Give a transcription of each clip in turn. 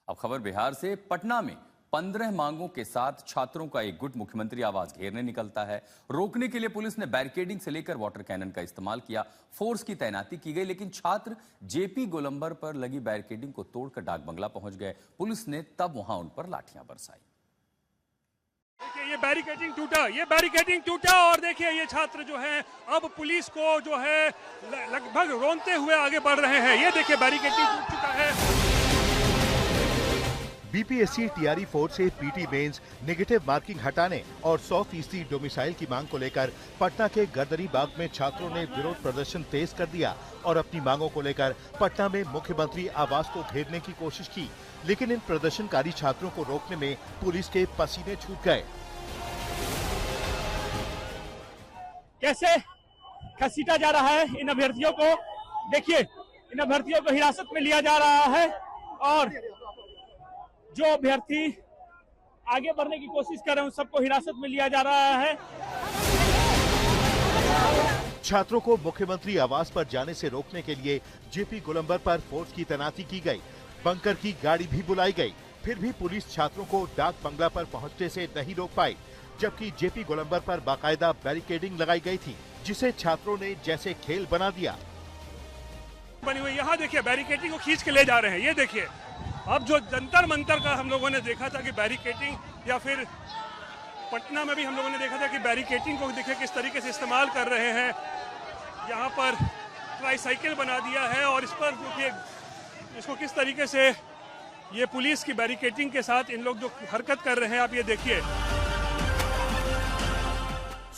अब खबर बिहार से। पटना में 15 मांगों के साथ छात्रों का एक गुट मुख्यमंत्री आवास घेरने निकलता है। रोकने के लिए पुलिस ने बैरिकेडिंग से लेकर वाटर कैनन का इस्तेमाल किया, फोर्स की तैनाती की गई, लेकिन छात्र जेपी गोलंबर पर लगी बैरिकेडिंग को तोड़कर डाक बंगला पहुंच गए। पुलिस ने तब वहां उन पर लाठियां बरसाई। देखिए ये बैरिकेडिंग टूटा और देखिए ये छात्र जो है अब पुलिस को जो है लगभग रोनते हुए आगे बढ़ रहे हैं। ये देखिए बैरिकेडिंग टूट चुका है। बीपीएससी टीआरई फोर्स से पीटी मेंस नेगेटिव मार्किंग हटाने और 100% डोमिसाइल की मांग को लेकर पटना के गर्दनी बाग में छात्रों ने विरोध प्रदर्शन तेज कर दिया और अपनी मांगों को लेकर पटना में मुख्यमंत्री आवास को घेरने की कोशिश की, लेकिन इन प्रदर्शनकारी छात्रों को रोकने में पुलिस के पसीने छूट गए। कैसे घसीटा जा रहा है इन अभ्यर्थियों को, देखिए इन अभ्यर्थियों को हिरासत में लिया जा रहा है और जो अभ्यर्थी आगे बढ़ने की कोशिश कर रहे हैं उन सबको हिरासत में लिया जा रहा है। छात्रों को मुख्यमंत्री आवास पर जाने से रोकने के लिए जेपी गोलंबर पर फोर्स की तैनाती की गई, बंकर की गाड़ी भी बुलाई गई, फिर भी पुलिस छात्रों को डाक बंगला पर पहुंचने से नहीं रोक पाई, जबकि जेपी गोलंबर पर बाकायदा बैरिकेडिंग लगाई गई थी, जिसे छात्रों ने जैसे खेल बना दिया। बनी हुई यहाँ देखिए बैरिकेडिंग को खींच के ले जा रहे हैं। ये देखिए अब जो जंतर मंतर का हम लोगों ने देखा था कि बैरिकेडिंग, या फिर पटना में भी हम लोगों ने देखा था कि बैरिकेडिंग को देखिए किस तरीके से इस्तेमाल कर रहे हैं। यहाँ पर ट्राईसाइकिल बना दिया है और इस पर जो कि इसको किस तरीके से ये पुलिस की बैरिकेडिंग के साथ इन लोग जो हरकत कर रहे हैं आप ये देखिए।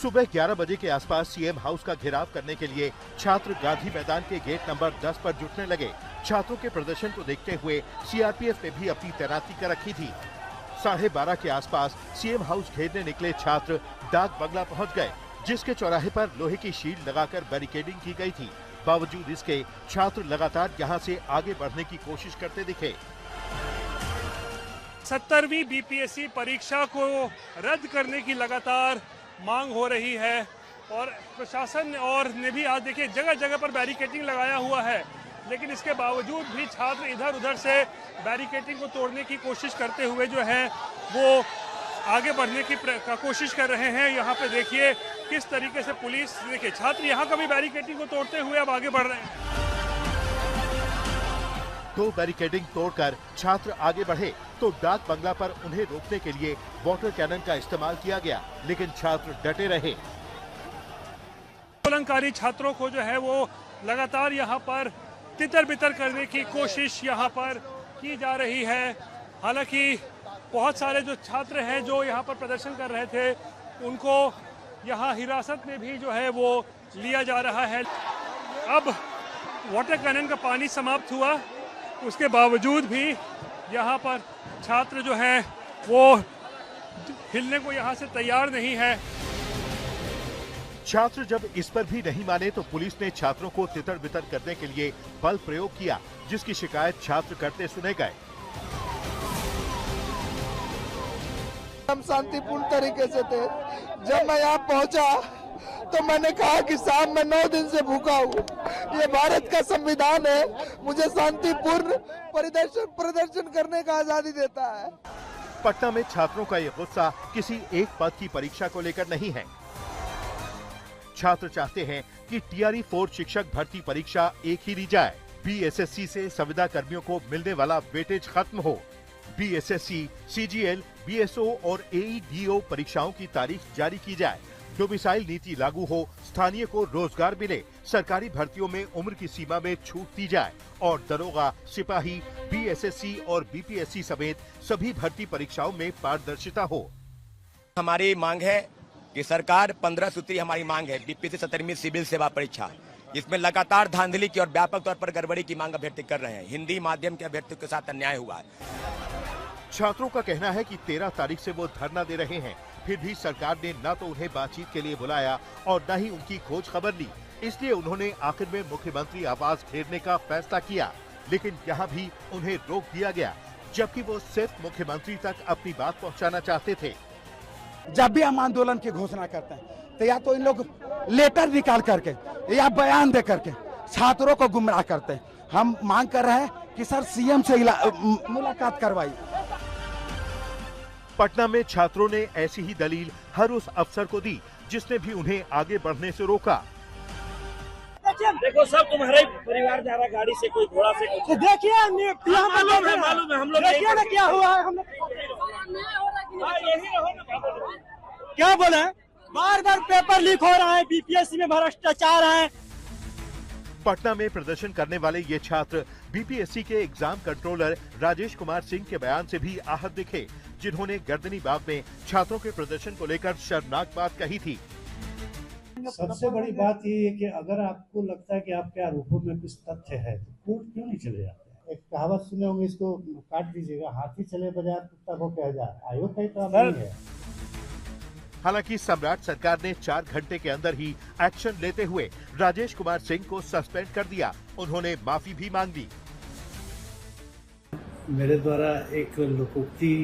सुबह 11 बजे के आसपास सीएम हाउस का घेराव करने के लिए छात्र गांधी मैदान के गेट नंबर 10 पर जुटने लगे। छात्रों के प्रदर्शन को देखते हुए सीआरपीएफ ने भी अपनी तैनाती कर रखी थी। 12:30 के आसपास सीएम हाउस घेरने निकले छात्र डाक बंगला पहुंच गए, जिसके चौराहे पर लोहे की शील्ड लगाकर बैरिकेडिंग की गई थी। बावजूद इसके छात्र लगातार यहां से आगे बढ़ने की कोशिश करते दिखे। 70वीं बीपीएससी परीक्षा को रद्द करने की लगातार मांग हो रही है और प्रशासन और ने भी आज देखिए जगह जगह पर बैरिकेडिंग लगाया हुआ है, लेकिन इसके बावजूद भी छात्र इधर उधर से बैरिकेडिंग को तोड़ने की कोशिश करते हुए जो है वो आगे बढ़ने की कोशिश कर रहे हैं। यहाँ पे देखिए किस तरीके से पुलिस, देखिए छात्र यहाँ का भी बैरिकेडिंग को तोड़ते हुए अब आगे बढ़ रहे हैं। तो बैरिकेडिंग तोड़कर छात्र आगे बढ़े तो डाक बंगला पर उन्हें रोकने के लिए वाटर कैनन का इस्तेमाल किया गया, लेकिन छात्र डटे रहे। आंदोलनकारी छात्रों को जो है वो लगातार यहाँ पर तितर बितर करने की कोशिश यहाँ पर की जा रही है। हालांकि बहुत सारे जो छात्र हैं जो यहाँ पर प्रदर्शन कर रहे थे उनको यहाँ हिरासत में भी जो है वो लिया जा रहा है। अब वाटर कैनन का पानी समाप्त हुआ, उसके बावजूद भी यहाँ पर छात्र जो है वो हिलने को यहाँ से तैयार नहीं है। छात्र जब इस पर भी नहीं माने तो पुलिस ने छात्रों को तितर बितर करने के लिए बल प्रयोग किया, जिसकी शिकायत छात्र करते सुने गए। हम शांतिपूर्ण तरीके से थे। जब मैं यहाँ पहुँचा तो मैंने कहा कि साहब मैं 9 दिन से भूखा हूँ, ये भारत का संविधान है, मुझे शांतिपूर्ण प्रदर्शन करने का आजादी देता है। पटना में छात्रों का ये गुस्सा किसी एक पद की परीक्षा को लेकर नहीं है। छात्र चाहते हैं कि टीआरई फोर्स शिक्षक भर्ती परीक्षा एक ही ली जाए। बीएसएससी से संविदा कर्मियों को मिलने वाला वेटेज खत्म हो। बीएसएससी, सीजीएल, बीएसओ और एईडीओ परीक्षाओं की तारीख जारी की जाए। डोमिसाइल नीति लागू हो, स्थानीय को रोजगार मिले, सरकारी भर्तियों में उम्र की सीमा में छूट दी जाए और दरोगा, सिपाही, बीएसएससी और बीपीएससी समेत सभी भर्ती परीक्षाओं में पारदर्शिता हो। हमारी मांग है कि सरकार 15 सूत्री हमारी मांग है बीपीएससी 17वीं सिविल सेवा परीक्षा, इसमें लगातार धांधली की और व्यापक तौर पर गड़बड़ी की मांग अभ्यर्थी कर रहे हैं। हिंदी माध्यम के अभ्यर्थियों के साथ अन्याय हुआ है। छात्रों का कहना है कि 13 तारीख से वो धरना दे रहे हैं, फिर भी सरकार ने न तो उन्हें बातचीत के लिए बुलाया और न ही उनकी खोज खबर ली। इसलिए उन्होंने आखिर में मुख्यमंत्री आवास घेरने का फैसला किया, लेकिन यहाँ भी उन्हें रोक दिया गया, जबकि वो सिर्फ मुख्यमंत्री तक अपनी बात पहुँचाना चाहते थे। जब भी हम आंदोलन की घोषणा करते हैं तो या तो इन लोग लेटर निकाल करके या बयान दे करके छात्रों को गुमराह करते हैं। हम मांग कर रहे हैं कि सर सीएम से मुलाकात करवाई। पटना में छात्रों ने ऐसी ही दलील हर उस अफसर को दी जिसने भी उन्हें आगे बढ़ने से रोका। देखो सब तुम्हारा ही परिवार जा रहा है गाड़ी से, कोई घोड़ा से, कुछ देखिए मालूम है हम लोग देखिए ना क्या हुआ है। हम लोग यही रहो ना, क्या बोले, बार बार पेपर लीक हो रहा है, बीपीएससी में भ्रष्टाचार है। पटना में प्रदर्शन करने वाले ये छात्र बीपीएससी के एग्जाम कंट्रोलर राजेश कुमार सिंह के बयान से भी आहत दिखे, जिन्होंने गर्दनी बाग में छात्रों के प्रदर्शन को लेकर शर्मनाक बात कही थी। सबसे बड़ी बात ये है कि अगर आपको लगता है कि आपके आरोपों में कुछ तथ्य है तो कोर्ट क्यों नहीं चले जाते हैं? एक कहावत सुने होंगे, इसको काट दीजिएगा, हाथी चले बाजार कुत्ता भौंके हजार। आयोग का ही काम नहीं है। हालांकि सम्राट सरकार ने 4 घंटे के अंदर ही एक्शन लेते हुए राजेश कुमार सिंह को सस्पेंड कर दिया। उन्होंने माफी भी मांग ली। मेरे द्वारा एक लोकोक्ति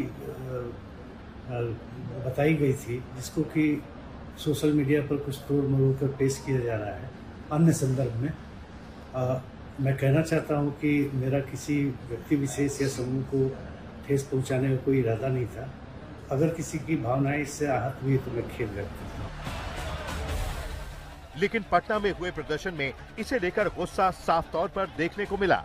बताई गई थी, जिसको कि सोशल मीडिया पर कुछ तोड़ मरोड़ कर पेश किया जा रहा है अन्य संदर्भ में। मैं कहना चाहता हूं कि मेरा किसी व्यक्ति विशेष या समूह को ठेस पहुंचाने का कोई इरादा नहीं था। अगर किसी की भावनाएं इससे आहत हुई तो मैं खेद व्यक्त करता हूं। लेकिन पटना में हुए प्रदर्शन में इसे लेकर गुस्सा साफ तौर पर देखने को मिला।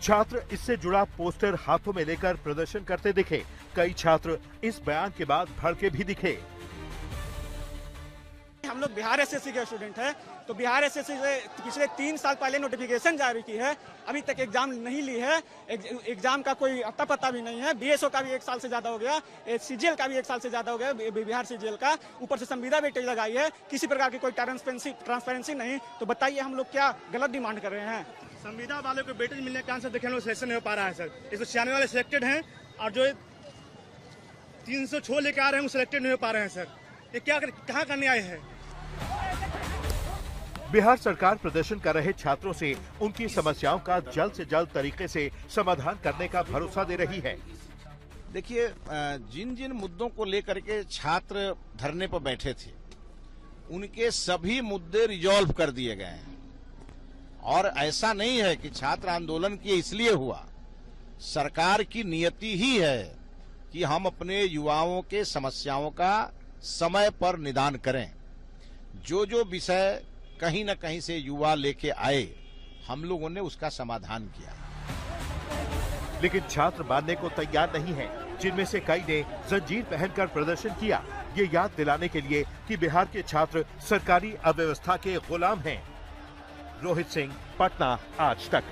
छात्र इससे जुड़ा पोस्टर हाथों में लेकर प्रदर्शन करते दिखे। कई छात्र इस बयान के बाद भड़के भी दिखे। हम लोग बिहार एसएससी के स्टूडेंट हैं, तो बिहार एसएससी से पिछले 3 साल पहले नोटिफिकेशन जारी की है, अभी तक एग्जाम नहीं ली है। एग्जाम का कोई अता पता भी नहीं है। बीएसओ का भी 1 साल से ज्यादा हो गया, सीजीएल का भी 1 साल से ज्यादा हो गया, बिहार सीजीएल का। ऊपर से संविदा वेटेज लगाई है, किसी प्रकार की कोई ट्रांसपेरेंसी नहीं। तो बताइए हम लोग क्या गलत डिमांड कर रहे हैं? संविदा वालों को वेटेज मिलने के चांस देखें, सिलेक्शन नहीं हो पा रहा है सर। 196 वाले सिलेक्टेड हैं और जो 306 लेके आ रहे हैं वो सिलेक्टेड नहीं हो पा रहे हैं सर। ये क्या कहाँ का न्याय है? बिहार सरकार प्रदर्शन कर रहे छात्रों से उनकी समस्याओं का जल्द से जल्द तरीके से समाधान करने का भरोसा दे रही है। देखिए, जिन जिन मुद्दों को लेकर के छात्र धरने पर बैठे थे, उनके सभी मुद्दे रिजॉल्व कर दिए गए हैं। और ऐसा नहीं है कि छात्र आंदोलन की इसलिए हुआ। सरकार की नियति ही है कि हम अपने युवाओं के समस्याओं का समय पर निदान करें। जो जो विषय कहीं न कहीं से युवा लेके आए, हम लोगों ने उसका समाधान किया। लेकिन छात्र मानने को तैयार नहीं है, जिनमें से कई ने जंजीर पहनकर प्रदर्शन किया, ये याद दिलाने के लिए कि बिहार के छात्र सरकारी अव्यवस्था के गुलाम हैं। रोहित सिंह, पटना, आज तक।